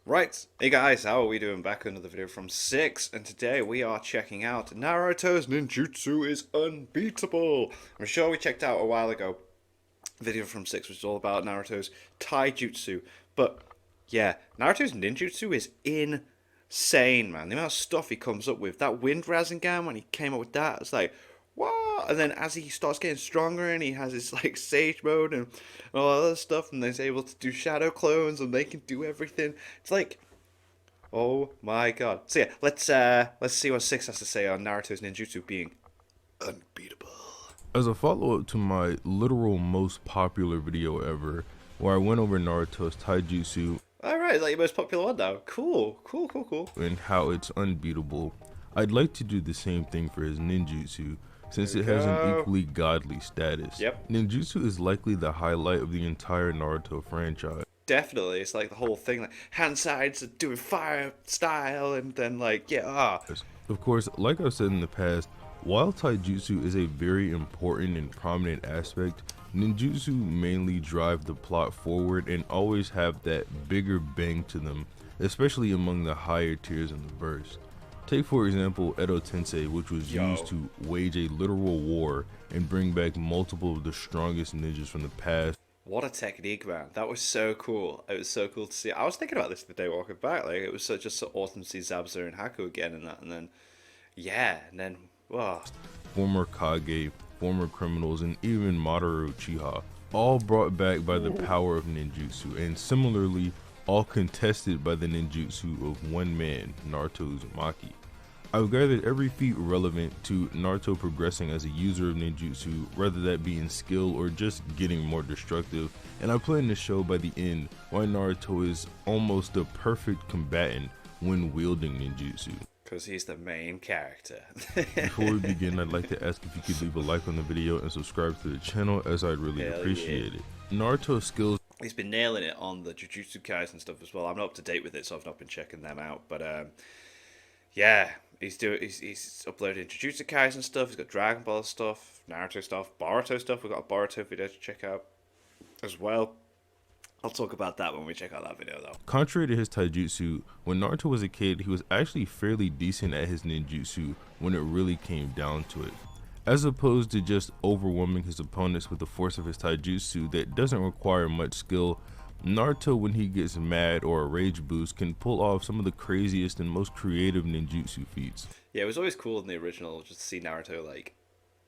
Right, hey guys, how are we doing? Back with another video from 6, and today we are checking out Naruto's Ninjutsu is Unbeatable. I'm sure we checked out a while ago a video from 6, which is all about Naruto's Taijutsu, but yeah, Naruto's Ninjutsu is insane, man. The amount of stuff he comes up with, that Wind Rasengan, when he came up with that, it's like, what? And then as he starts getting stronger and he has his like Sage mode and all that other stuff, and he's able to do shadow clones and they can do everything. It's like, oh my god. So yeah, let's see what Six has to say on Naruto's ninjutsu being unbeatable. As a follow-up to my literal most popular video ever, where I went over Naruto's Taijutsu Alright, is that your most popular one now? Cool. and how it's unbeatable, I'd like to do the same thing for his ninjutsu, since There it we has an go. equally godly status. Yep. Ninjutsu is likely the highlight of the entire Naruto franchise. Definitely, it's like the whole thing, like hand sides are doing fire style, and then like Of course, like I've said in the past, while taijutsu is a very important and prominent aspect, ninjutsu mainly drive the plot forward and always have that bigger bang to them, especially among the higher tiers in the verse. Take for example Edo Tensei, which was used to wage a literal war and bring back multiple of the strongest ninjas from the past. What a technique, man! That was so cool. It was so cool to see. I was thinking about this the day walking back. Like it was just so awesome to see Zabuza and Haku again, and that, and then wow. Former Kage, former criminals, and even Madara Uchiha, all brought back by the power of ninjutsu, and similarly, all contested by the ninjutsu of one man, Naruto Uzumaki. I've gathered every feat relevant to Naruto progressing as a user of ninjutsu, whether that be in skill or just getting more destructive, and I plan to show by the end why Naruto is almost the perfect combatant when wielding ninjutsu. Because he's the main character. Before we begin, I'd like to ask if you could leave a like on the video and subscribe to the channel, as I'd really Hell appreciate yeah. it. Naruto's skills. He's been nailing it on the Jujutsu Kaisen stuff as well. I'm not up to date with it, so I've not been checking them out. But yeah, he's uploading Jujutsu Kaisen stuff. He's got Dragon Ball stuff, Naruto stuff, Boruto stuff. We've got a Boruto video to check out as well. I'll talk about that when we check out that video, though. Contrary to his taijutsu, when Naruto was a kid, he was actually fairly decent at his ninjutsu when it really came down to it. As opposed to just overwhelming his opponents with the force of his taijutsu that doesn't require much skill, Naruto, when he gets mad or a rage boost, can pull off some of the craziest and most creative ninjutsu feats. Yeah, it was always cool in the original just to see Naruto like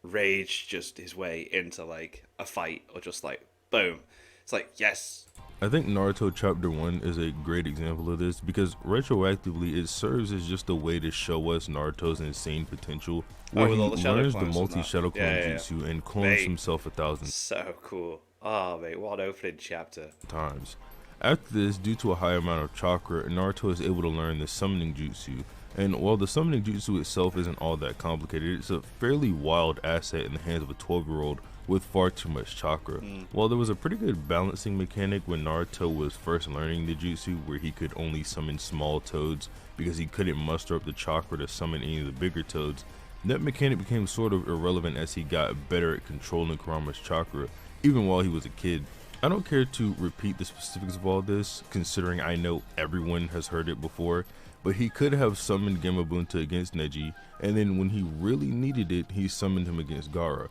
rage just his way into like a fight or just like boom. It's like yes. I think Naruto Chapter 1 is a great example of this because retroactively it serves as just a way to show us Naruto's insane potential, where he with all the shadow learns the clones and multi-shadow that. clone Yeah. jutsu and clones Mate. himself 1,000 So cool. Oh mate, what an opening chapter. times. After this, due to a high amount of chakra, Naruto is able to learn the summoning jutsu, and while the summoning jutsu itself isn't all that complicated, it's a fairly wild asset in the hands of a 12-year-old with far too much chakra. While there was a pretty good balancing mechanic when Naruto was first learning the jutsu, where he could only summon small toads because he couldn't muster up the chakra to summon any of the bigger toads, that mechanic became sort of irrelevant as he got better at controlling Kurama's chakra, even while he was a kid. I don't care to repeat the specifics of all this, considering I know everyone has heard it before, but he could have summoned Gamabunta against Neji, and then when he really needed it, he summoned him against Gaara.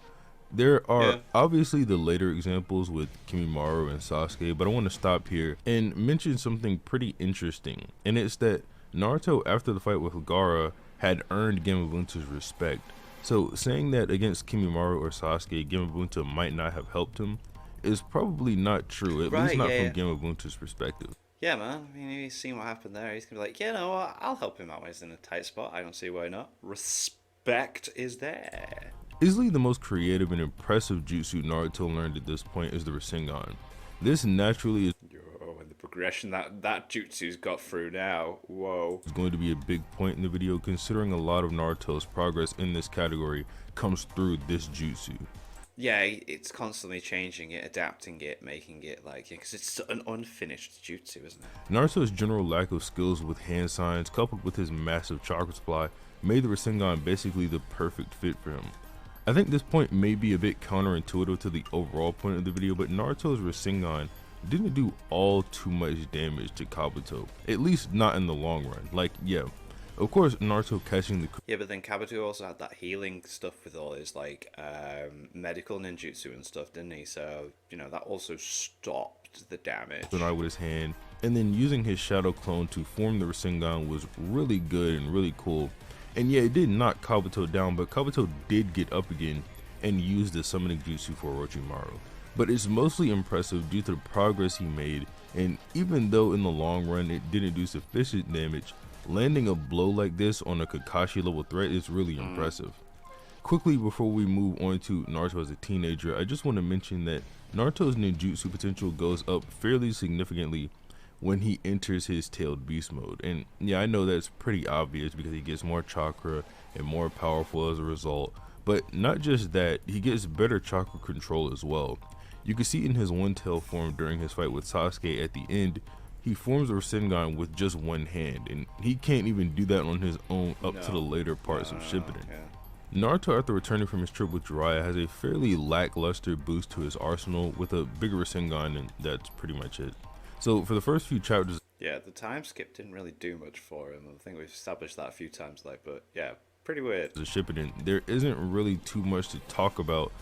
There are obviously the later examples with Kimimaro and Sasuke, but I want to stop here and mention something pretty interesting, and it's that Naruto, after the fight with Gaara, had earned Gamabunta's respect. So saying that against Kimimaro or Sasuke, Gamabunta might not have helped him is probably not true, at least not from Gamabunta's perspective. Yeah, man. I mean, he's seen what happened there. He's gonna be like, yeah, no, I'll help him out when he's in a tight spot. I don't see why not. Respect is there. Easily the most creative and impressive jutsu Naruto learned at this point is the Rasengan. This naturally Yo, and the progression that jutsu's got through now. Whoa. is going to be a big point in the video, considering a lot of Naruto's progress in this category comes through this jutsu. Yeah, it's constantly changing it, adapting it, making it like, because it's an unfinished jutsu, isn't it? Naruto's general lack of skills with hand signs, coupled with his massive chakra supply, made the Rasengan basically the perfect fit for him. I think this point may be a bit counterintuitive to the overall point of the video, but Naruto's Rasengan didn't do all too much damage to Kabuto, at least not in the long run. Like, yeah, of course, Naruto catching the... Yeah, but then Kabuto also had that healing stuff with all his, like, medical ninjutsu and stuff, didn't he? So, you know, that also stopped the damage. With his hand, and then using his shadow clone to form the Rasengan was really good and really cool. And yeah, it did knock Kabuto down, but Kabuto did get up again and use the summoning jutsu for Orochimaru. But it's mostly impressive due to the progress he made, and even though in the long run it didn't do sufficient damage, landing a blow like this on a Kakashi level threat is really impressive. Quickly before we move on to Naruto as a teenager, I just want to mention that Naruto's ninjutsu potential goes up fairly significantly when he enters his tailed beast mode. And yeah, I know that's pretty obvious because he gets more chakra and more powerful as a result, but not just that, he gets better chakra control as well. You can see in his one tail form during his fight with Sasuke at the end, he forms a Rasengan with just one hand, and he can't even do that on his own up to the later parts of Shippuden. Naruto, after returning from his trip with Jiraiya, has a fairly lackluster boost to his arsenal with a bigger Rasengan, and that's pretty much it. So for the first few chapters... Yeah, the time skip didn't really do much for him. I think we've established that a few times, like, but yeah, pretty weird. The Shippuden, there isn't really too much to talk about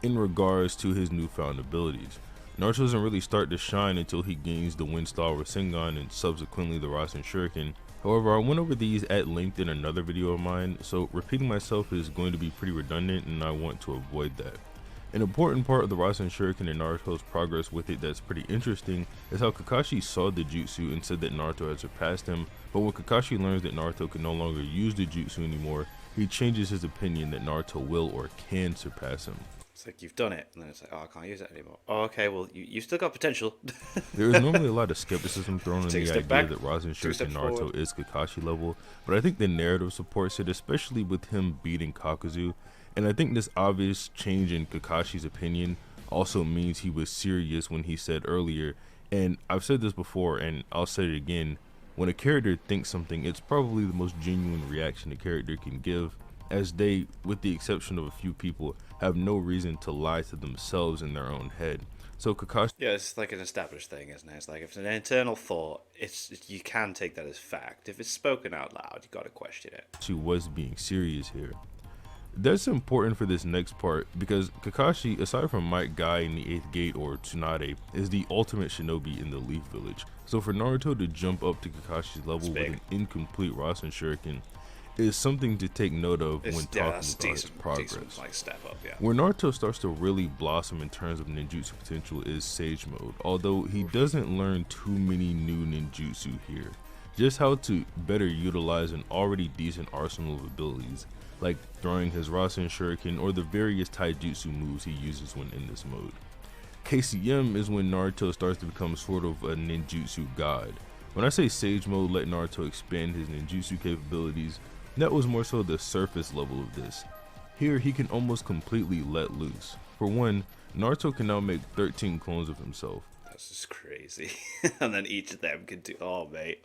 in regards to his newfound abilities. Naruto doesn't really start to shine until he gains the Wind Style Rasengan and subsequently the Rasen Shuriken. However, I went over these at length in another video of mine, so repeating myself is going to be pretty redundant and I want to avoid that. An important part of the Rasen Shuriken and Naruto's progress with it that's pretty interesting is how Kakashi saw the jutsu and said that Naruto had surpassed him, but when Kakashi learns that Naruto can no longer use the jutsu anymore, he changes his opinion that Naruto will or can surpass him. It's like, you've done it, and then it's like, oh, I can't use it anymore. Oh, okay, well, you still got potential. There is normally a lot of skepticism thrown in the idea back, that Rasen Shuriken Naruto forward. is Kakashi level, but I think the narrative supports it, especially with him beating Kakuzu. And I think this obvious change in Kakashi's opinion also means he was serious when he said earlier, and I've said this before and I'll say it again, when a character thinks something, it's probably the most genuine reaction a character can give, as they, with the exception of a few people, have no reason to lie to themselves in their own head. So Kakashi... Yeah, it's like an established thing, isn't it? It's like, if it's an internal thought, you can take that as fact. If it's spoken out loud, you gotta question it. She was being serious here. That's important for this next part because Kakashi, aside from Might Guy in the 8th Gate or Tsunade, is the ultimate shinobi in the Leaf Village. So for Naruto to jump up to Kakashi's level with an incomplete Rasen Shuriken is something to take note of when talking about his progress. Like, step up, yeah. Where Naruto starts to really blossom in terms of ninjutsu potential is Sage Mode, although he doesn't learn too many new ninjutsu here. Just how to better utilize an already decent arsenal of abilities, like throwing his Rasen Shuriken or the various taijutsu moves he uses when in this mode. KCM is when Naruto starts to become sort of a ninjutsu god. When I say Sage Mode let Naruto expand his ninjutsu capabilities, that was more so the surface level of this. Here he can almost completely let loose. For one, Naruto can now make 13 clones of himself. That's just crazy. And then each of them can do, oh mate.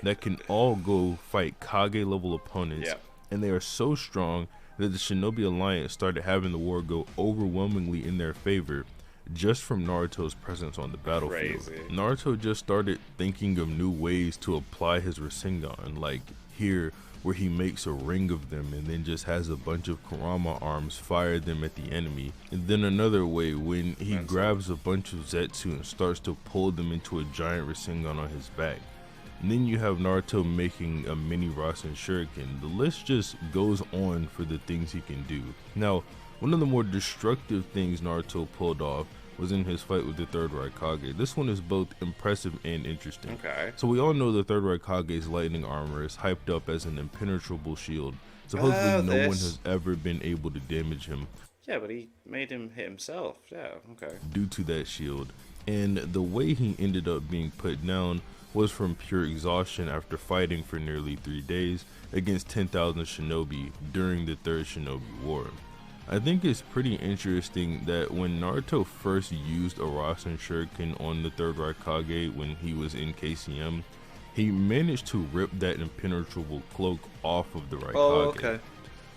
That can all go fight Kage level opponents. Yeah. And they are so strong that the Shinobi Alliance started having the war go overwhelmingly in their favor just from Naruto's presence on the battlefield. Crazy. Naruto just started thinking of new ways to apply his Rasengan, like here where he makes a ring of them and then just has a bunch of Kurama arms fire them at the enemy. And then another way when he grabs a bunch of Zetsu and starts to pull them into a giant Rasengan on his back. And then you have Naruto making a mini Rasen Shuriken. The list just goes on for the things he can do. Now, one of the more destructive things Naruto pulled off was in his fight with the Third Raikage. This one is both impressive and interesting. Okay. So we all know the Third Raikage's lightning armor is hyped up as an impenetrable shield. Supposedly no one has ever been able to damage him. Yeah, but he made him hit himself. Yeah, okay. Due to that shield. And the way he ended up being put down was from pure exhaustion after fighting for nearly 3 days against 10,000 shinobi during the Third Shinobi War. I think it's pretty interesting that when Naruto first used a Rasen Shuriken on the Third Raikage when he was in KCM, he managed to rip that impenetrable cloak off of the Raikage. Oh, okay.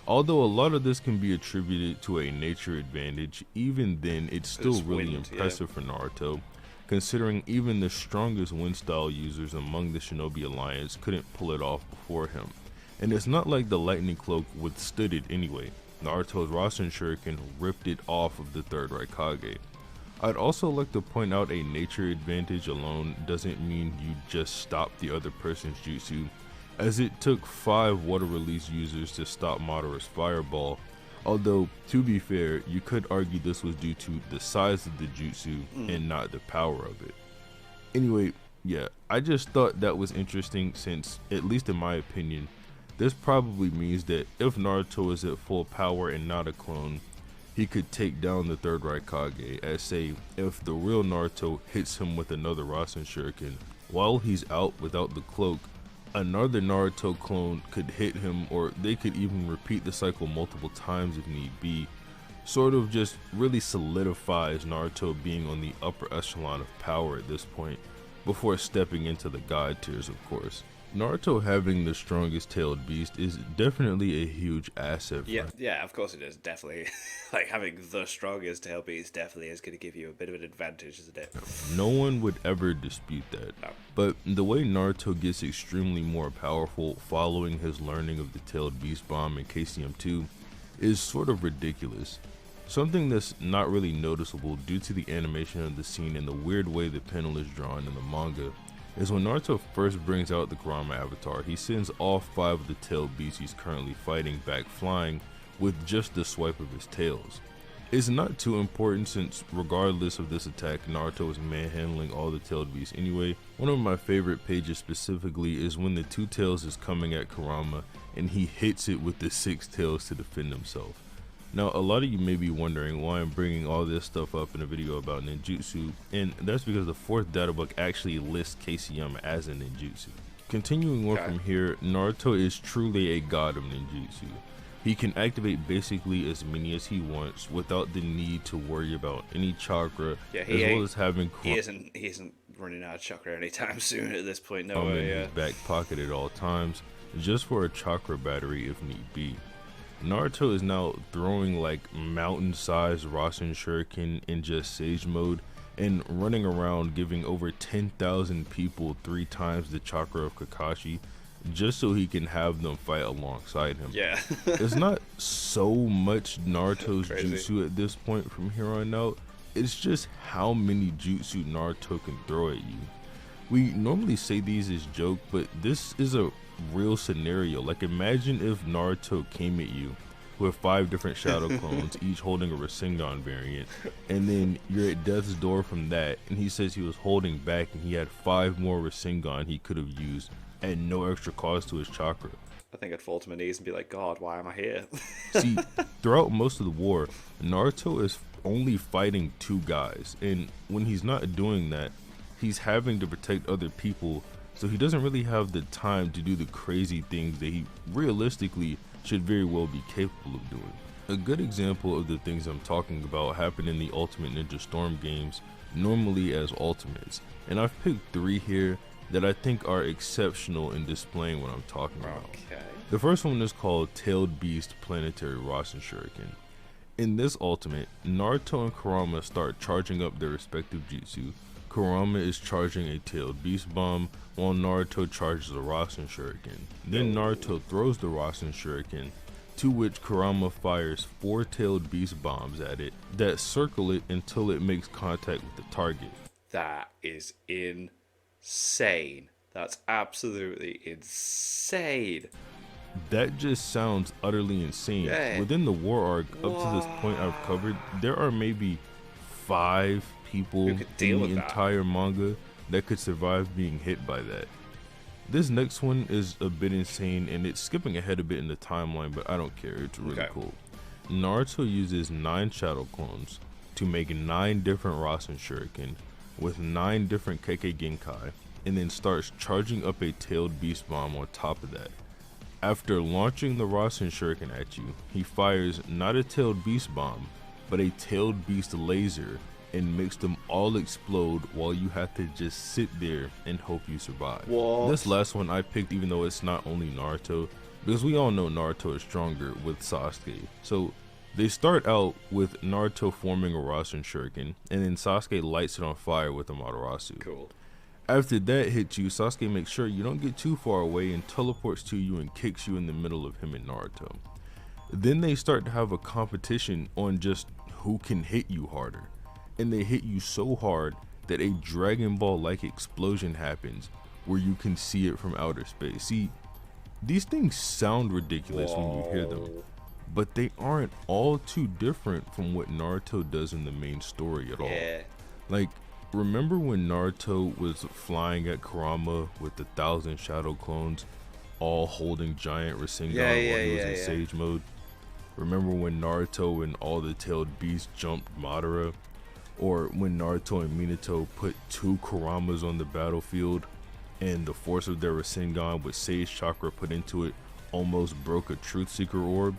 Although a lot of this can be attributed to a nature advantage, even then it's still really impressive for Naruto, considering even the strongest wind style users among the Shinobi Alliance couldn't pull it off before him. And it's not like the lightning cloak withstood it anyway. Naruto's Rasen Shuriken ripped it off of the third Raikage. I'd also like to point out a nature advantage alone doesn't mean you just stop the other person's jutsu, as it took 5 water release users to stop Madara's fireball, although to be fair, you could argue this was due to the size of the jutsu and not the power of it. Anyway, yeah, I just thought that was interesting since, at least in my opinion, this probably means that if Naruto is at full power and not a clone, he could take down the third Raikage, as say, if the real Naruto hits him with another Rasen Shuriken while he's out without the cloak, another Naruto clone could hit him, or they could even repeat the cycle multiple times if need be. Sort of just really solidifies Naruto being on the upper echelon of power at this point, before stepping into the god tiers, of course. Naruto having the strongest tailed beast is definitely a huge asset for him. Yeah, of course it is. Definitely. Like, having the strongest tail beast definitely is going to give you a bit of an advantage, isn't it? No one would ever dispute that. No. But the way Naruto gets extremely more powerful following his learning of the tailed beast bomb in KCM2 is sort of ridiculous. Something that's not really noticeable due to the animation of the scene and the weird way the panel is drawn in the manga is when Naruto first brings out the Kurama avatar, he sends all 5 of the tailed beasts he's currently fighting back flying with just the swipe of his tails. It's not too important since regardless of this attack, Naruto is manhandling all the tailed beasts anyway. One of my favorite pages specifically is when the 2 tails is coming at Kurama and he hits it with the 6 tails to defend himself. Now, a lot of you may be wondering why I'm bringing all this stuff up in a video about ninjutsu, and that's because the 4th data book actually lists KCM as a ninjutsu. Continuing on from here, Naruto is truly a god of ninjutsu. He can activate basically as many as he wants without the need to worry about any chakra, as well as having he isn't running out of chakra anytime soon at this point. No way. In his back pocket at all times, just for a chakra battery if need be. Naruto is now throwing like mountain-sized Rasen Shuriken in just Sage mode and running around giving over 10,000 people 3 times the chakra of Kakashi just so he can have them fight alongside him. Yeah. It's not so much Naruto's jutsu at this point from here on out, it's just how many jutsu Naruto can throw at you. We normally say these as joke, but this is a real scenario. Like, imagine if Naruto came at you with 5 different shadow clones, each holding a Rasengan variant, and then you're at death's door from that, and he says he was holding back and he had 5 more Rasengan he could have used at no extra cost to his chakra. I think I'd fall to my knees and be like, God, why am I here? See, throughout most of the war, Naruto is only fighting 2 guys, and when he's not doing that, he's having to protect other people, so he doesn't really have the time to do the crazy things that he realistically should very well be capable of doing. A good example of the things I'm talking about happen in the Ultimate Ninja Storm games, normally as ultimates, and I've picked 3 here that I think are exceptional in displaying what I'm talking about. Okay. The first one is called Tailed Beast Planetary Rasen Shuriken. In this ultimate, Naruto and Kurama start charging up their respective jutsu. Kurama is charging a Tailed Beast Bomb, while Naruto charges a Rasen Shuriken. Then Naruto throws the Rasen Shuriken, to which Kurama fires 4 Tailed Beast Bombs at it that circle it until it makes contact with the target. That is insane. That's absolutely insane. That just sounds utterly insane. Yeah. Within the war arc, up to this point I've covered, there are maybe 5 people in the entire manga that could survive being hit by that. This next one is a bit insane, and it's skipping ahead a bit in the timeline, but I don't care, it's really cool. Naruto uses 9 shadow clones to make 9 different Rasen Shuriken with 9 different Kekkei Genkai, and then starts charging up a Tailed Beast Bomb on top of that. After launching the Rasen Shuriken at you, he fires not a Tailed Beast Bomb, but a Tailed Beast Laser, and makes them all explode while you have to just sit there and hope you survive. What? This last one I picked even though it's not only Naruto, because we all know Naruto is stronger with Sasuke. So They start out with Naruto forming a Rasen Shuriken, and then Sasuke lights it on fire with a Amaterasu. Cool. After that hits you, Sasuke makes sure you don't get too far away and teleports to you and kicks you in the middle of him and Naruto. Then they start to have a competition on just who can hit you harder. And they hit you so hard that a Dragon Ball-like explosion happens where you can see it from outer space. See, these things sound ridiculous when you hear them, but they aren't all too different from what Naruto does in the main story at all. Yeah. Like, remember when Naruto was flying at Kurama with 1,000 shadow clones, all holding giant Rasengan while he was in Sage mode? Remember when Naruto and all the tailed beasts jumped Madara? Or when Naruto and Minato put 2 Kuramas on the battlefield and the force of their Rasengan with Sage Chakra put into it almost broke a Truth Seeker orb?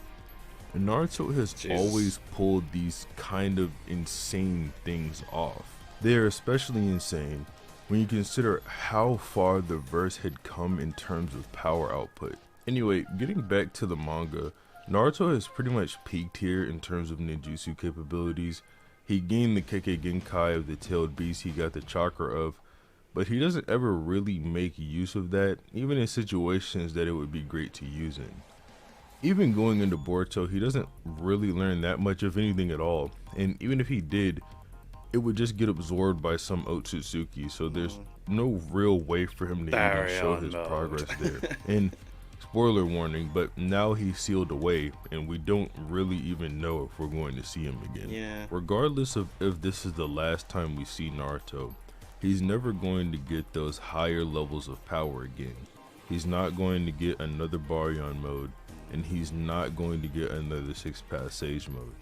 And Naruto has always pulled these kind of insane things off. They are especially insane when you consider how far the verse had come in terms of power output. Anyway, getting back to the manga, Naruto has pretty much peaked here in terms of ninjutsu capabilities. He gained the Kekkei Genkai of the tailed beast he got the chakra of, but he doesn't ever really make use of that, even in situations that it would be great to use in. Even going into Boruto, he doesn't really learn that much of anything at all, and even if he did, it would just get absorbed by some Otsutsuki, so there's no real way for him to even show his progress there. And spoiler warning, but now he's sealed away, and we don't really even know if we're going to see him again. Yeah. Regardless of if this is the last time we see Naruto, he's never going to get those higher levels of power again. He's not going to get another Baryon mode, and he's not going to get another 6-path Sage mode.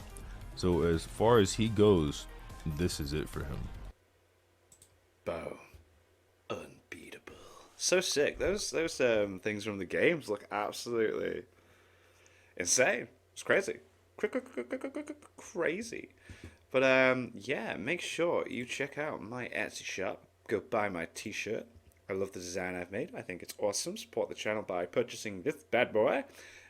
So as far as he goes, this is it for him. Boom. Unbeatable. So sick. Those things from the games look absolutely insane. It's crazy. Crazy. But yeah, make sure you check out my Etsy shop. Go buy my t-shirt. I love the design I've made. I think it's awesome. Support the channel by purchasing this bad boy.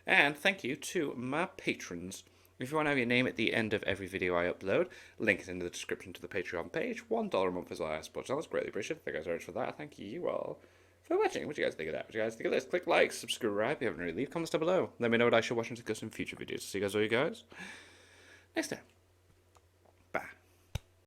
And thank you to my patrons. If you want to have your name at the end of every video I upload, link is in the description to the Patreon page. $1 a month is all I support. That's greatly appreciated. Thank you guys very much for that. Thank you all for watching. What do you guys think of that? What do you guys think of this? Click like, subscribe if you haven't already. Leave comments down below. Let me know what I should watch and discuss in future videos. See you guys next time.